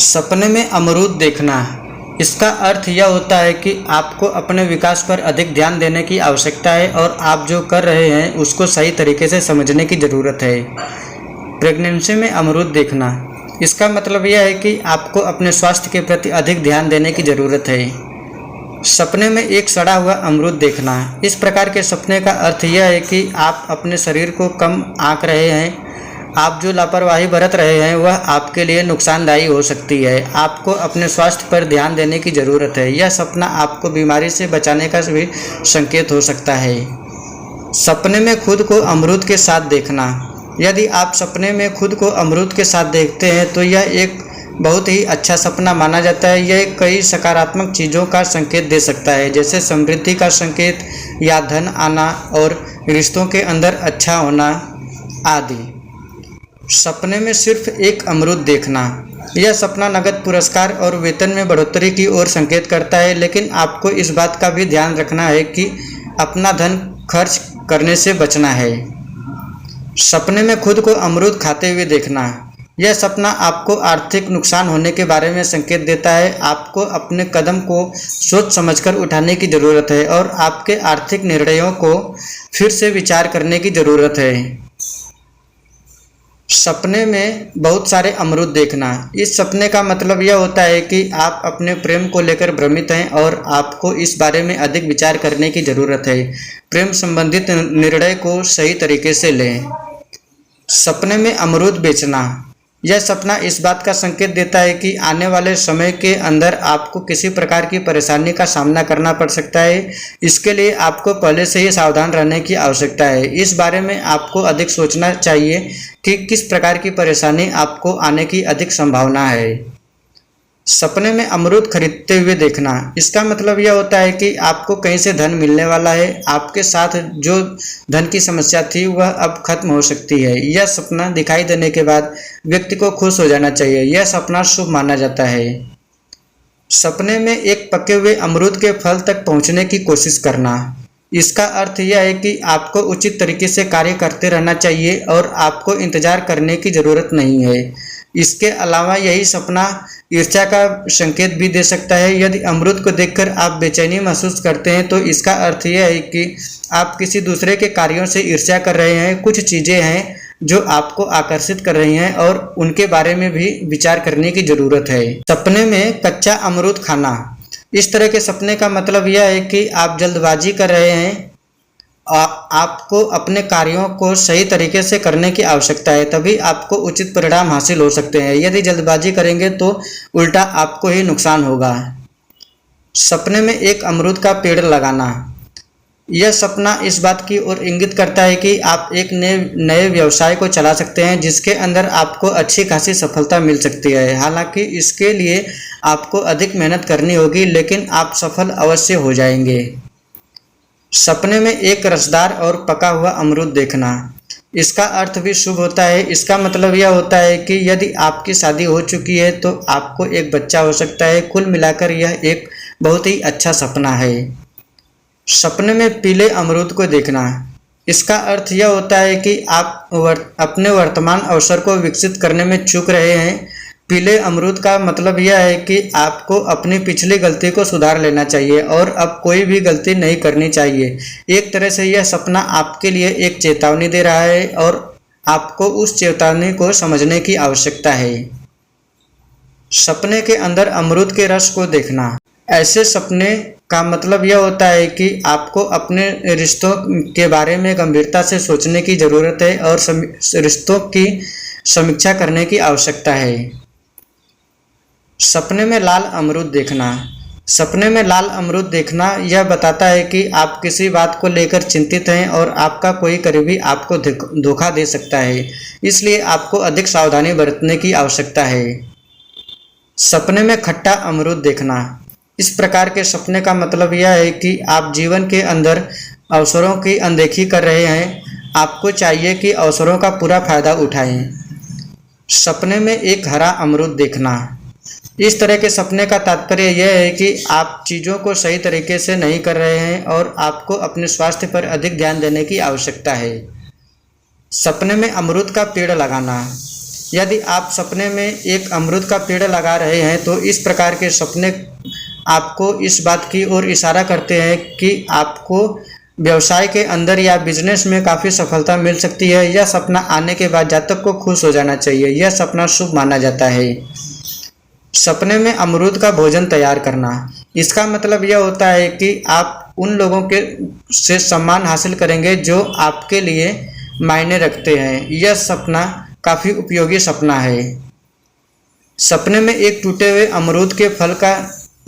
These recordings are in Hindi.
सपने में अमरूद देखना, इसका अर्थ यह होता है कि आपको अपने विकास पर अधिक ध्यान देने की आवश्यकता है और आप जो कर रहे हैं उसको सही तरीके से समझने की ज़रूरत है। प्रेगनेंसी में अमरूद देखना, इसका मतलब यह है कि आपको अपने स्वास्थ्य के प्रति अधिक ध्यान देने की ज़रूरत है। सपने में एक सड़ा हुआ अमरूद देखना, इस प्रकार के सपने का अर्थ यह है कि आप अपने शरीर को कम आंक रहे हैं। आप जो लापरवाही बरत रहे हैं वह आपके लिए नुकसानदायी हो सकती है। आपको अपने स्वास्थ्य पर ध्यान देने की ज़रूरत है। यह सपना आपको बीमारी से बचाने का भी संकेत हो सकता है। सपने में खुद को अमरूद के साथ देखना, यदि आप सपने में खुद को अमरूद के साथ देखते हैं तो यह एक बहुत ही अच्छा सपना माना जाता है। यह कई सकारात्मक चीज़ों का संकेत दे सकता है, जैसे समृद्धि का संकेत या धन आना और रिश्तों के अंदर अच्छा होना आदि। सपने में सिर्फ एक अमरूद देखना, यह सपना नकद पुरस्कार और वेतन में बढ़ोतरी की ओर संकेत करता है, लेकिन आपको इस बात का भी ध्यान रखना है कि अपना धन खर्च करने से बचना है। सपने में खुद को अमरूद खाते हुए देखना, यह सपना आपको आर्थिक नुकसान होने के बारे में संकेत देता है। आपको अपने कदम को सोच समझकर उठाने की ज़रूरत है और आपके आर्थिक निर्णयों को फिर से विचार करने की ज़रूरत है। सपने में बहुत सारे अमरूद देखना, इस सपने का मतलब यह होता है कि आप अपने प्रेम को लेकर भ्रमित हैं और आपको इस बारे में अधिक विचार करने की ज़रूरत है। प्रेम संबंधित निर्णय को सही तरीके से लें। सपने में अमरूद बेचना, यह सपना इस बात का संकेत देता है कि आने वाले समय के अंदर आपको किसी प्रकार की परेशानी का सामना करना पड़ सकता है। इसके लिए आपको पहले से ही सावधान रहने की आवश्यकता है। इस बारे में आपको अधिक सोचना चाहिए कि किस प्रकार की परेशानी आपको आने की अधिक संभावना है। सपने में अमरूद खरीदते हुए देखना, इसका मतलब यह होता है कि आपको कहीं से धन मिलने वाला है। आपके साथ जो धन की समस्या थी वह अब खत्म हो सकती है। यह सपना दिखाई देने के बाद व्यक्ति को खुश हो जाना चाहिए। यह सपना शुभ माना जाता है। सपने में एक पके हुए अमरूद के फल तक पहुंचने की कोशिश करना, इसका अर्थ यह है कि आपको उचित तरीके से कार्य करते रहना चाहिए और आपको इंतजार करने की ज़रूरत नहीं है। इसके अलावा यही सपना ईर्ष्या का संकेत भी दे सकता है। यदि अमरूद को देखकर आप बेचैनी महसूस करते हैं तो इसका अर्थ यह है कि आप किसी दूसरे के कार्यों से ईर्ष्या कर रहे हैं। कुछ चीज़ें हैं जो आपको आकर्षित कर रही हैं और उनके बारे में भी विचार करने की ज़रूरत है। सपने में कच्चा अमरूद खाना, इस तरह के सपने का मतलब यह है कि आप जल्दबाजी कर रहे हैं। आपको अपने कार्यों को सही तरीके से करने की आवश्यकता है, तभी आपको उचित परिणाम हासिल हो सकते हैं। यदि जल्दबाजी करेंगे तो उल्टा आपको ही नुकसान होगा। सपने में एक अमरूद का पेड़ लगाना, यह सपना इस बात की ओर इंगित करता है कि आप एक नए व्यवसाय को चला सकते हैं जिसके अंदर आपको अच्छी खासी सफलता मिल सकती है। हालांकि इसके लिए आपको अधिक मेहनत करनी होगी, लेकिन आप सफल अवश्य हो जाएंगे। सपने में एक रसदार और पका हुआ अमरूद देखना, इसका अर्थ भी शुभ होता है। इसका मतलब यह होता है कि यदि आपकी शादी हो चुकी है तो आपको एक बच्चा हो सकता है। कुल मिलाकर यह एक बहुत ही अच्छा सपना है। सपने में पीले अमरूद को देखना, इसका अर्थ यह होता है कि आप अपने वर्तमान अवसर को विकसित करने में चूक रहे हैं। पीले अमरूद का मतलब यह है कि आपको अपनी पिछली गलती को सुधार लेना चाहिए और अब कोई भी गलती नहीं करनी चाहिए। एक तरह से यह सपना आपके लिए एक चेतावनी दे रहा है और आपको उस चेतावनी को समझने की आवश्यकता है। सपने के अंदर अमरूद के रस को देखना, ऐसे सपने का मतलब यह होता है कि आपको अपने रिश्तों के बारे में गंभीरता से सोचने की ज़रूरत है और रिश्तों की समीक्षा करने की आवश्यकता है। सपने में लाल अमरूद देखना, सपने में लाल अमरूद देखना यह बताता है कि आप किसी बात को लेकर चिंतित हैं और आपका कोई करीबी आपको धोखा दे सकता है, इसलिए आपको अधिक सावधानी बरतने की आवश्यकता है। सपने में खट्टा अमरूद देखना, इस प्रकार के सपने का मतलब यह है कि आप जीवन के अंदर अवसरों की अनदेखी कर रहे हैं। आपको चाहिए कि अवसरों का पूरा फायदा उठाएं। सपने में एक हरा अमरूद देखना, इस तरह के सपने का तात्पर्य यह है कि आप चीज़ों को सही तरीके से नहीं कर रहे हैं और आपको अपने स्वास्थ्य पर अधिक ध्यान देने की आवश्यकता है। सपने में अमरूद का पेड़ लगाना, यदि आप सपने में एक अमरूद का पेड़ लगा रहे हैं तो इस प्रकार के सपने आपको इस बात की ओर इशारा करते हैं कि आपको व्यवसाय के अंदर या बिजनेस में काफ़ी सफलता मिल सकती है। यह सपना आने के बाद जातक को खुश हो जाना चाहिए। यह सपना शुभ माना जाता है। सपने में अमरूद का भोजन तैयार करना, इसका मतलब यह होता है कि आप उन लोगों के से सम्मान हासिल करेंगे जो आपके लिए मायने रखते हैं। यह सपना काफ़ी उपयोगी सपना है। सपने में एक टूटे हुए अमरूद के फल का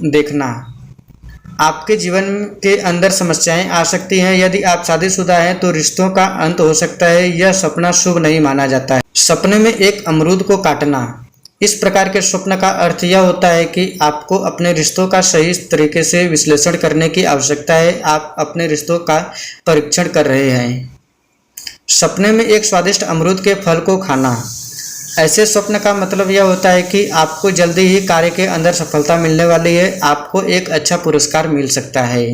देखना, आपके जीवन के अंदर समस्याएं आ सकती हैं। यदि आप शादीशुदा हैं तो रिश्तों का अंत हो सकता है। यह सपना शुभ नहीं माना जाता है। सपने में एक अमरूद को काटना, इस प्रकार के स्वप्न का अर्थ यह होता है कि आपको अपने रिश्तों का सही तरीके से विश्लेषण करने की आवश्यकता है। आप अपने रिश्तों का परीक्षण कर रहे हैं। सपने में एक स्वादिष्ट अमरूद के फल को खाना, ऐसे स्वप्न का मतलब यह होता है कि आपको जल्दी ही कार्य के अंदर सफलता मिलने वाली है। आपको एक अच्छा पुरस्कार मिल सकता है।